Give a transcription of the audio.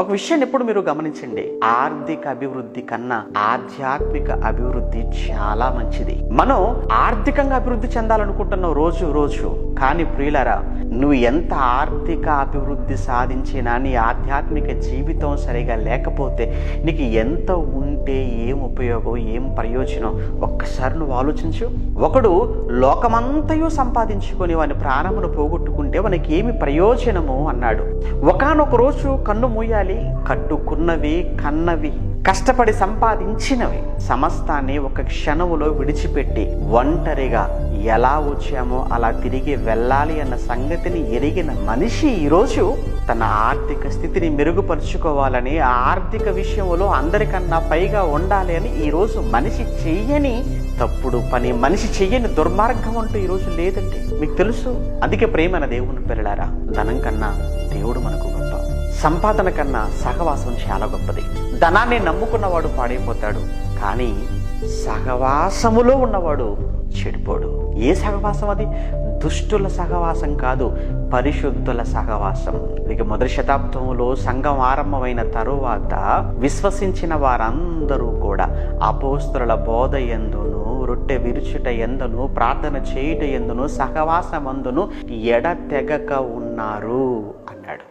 ఒక విషయాన్ని ఎప్పుడు మీరు గమనించండి, ఆర్థిక అభివృద్ధి కన్నా ఆధ్యాత్మిక అభివృద్ధి చాలా మంచిది. మనం ఆర్థికంగా అభివృద్ధి చెందాలనుకుంటున్నావు రోజు, కానీ ప్రియులారా, నువ్వు ఎంత ఆర్థిక అభివృద్ధి సాధించినా నీ ఆధ్యాత్మిక జీవితం సరిగా లేకపోతే నీకు ఎంత ఉంటే ఏం ఉపయోగం, ఏం ప్రయోజనం? ఒక్కసారి నువ్వు ఆలోచించు. ఒకడు లోకమంతయు సంపాదించుకొని వాని ప్రాణమును పోగొట్టుకుంటే వానికి ఏమి ప్రయోజనము అన్నాడు. ఒకానొక రోజు కన్ను మూయాలి, కట్టుకున్నవి, కన్నవి, కష్టపడి సంపాదించినవి సమస్తాన్ని ఒక క్షణములో విడిచిపెట్టి ఒంటరిగా ఎలా వచ్చామో అలా తిరిగి వెళ్ళాలి అన్న సంగతిని ఎరిగిన మనిషి ఈరోజు తన ఆర్థిక స్థితిని మెరుగుపరుచుకోవాలని, ఆర్థిక విషయంలో అందరికన్నా పైగా ఉండాలి అని ఈరోజు మనిషి చెయ్యని తప్పుడు పని, మనిషి చెయ్యని దుర్మార్గం అంటూ ఈరోజు లేదండి. మీకు తెలుసు. అందుకే ప్రేమైన దేవుని పిల్లలారా, ధనం కన్నా దేవుడు మనకు గొప్ప, సంపాదన కన్నా సహవాసం చాలా గొప్పది. ధనాన్ని నమ్ముకున్నవాడు పాడైపోతాడు, కానీ సహవాసములో ఉన్నవాడు చెడిపోడు. ఏ సహవాసం అది? దుష్టుల సహవాసం కాదు, పరిశుద్ధుల సహవాసం. ఇక మొదటి శతాబ్దంలో సంఘం ఆరంభమైన తరువాత విశ్వసించిన వారందరూ కూడా అపోస్తలుల బోధ యందును, రొట్టె విరుచుట యందును, ప్రార్థన చేయుట యందును, సహవాసమందును ఎడతెగక ఉన్నారు అన్నాడు.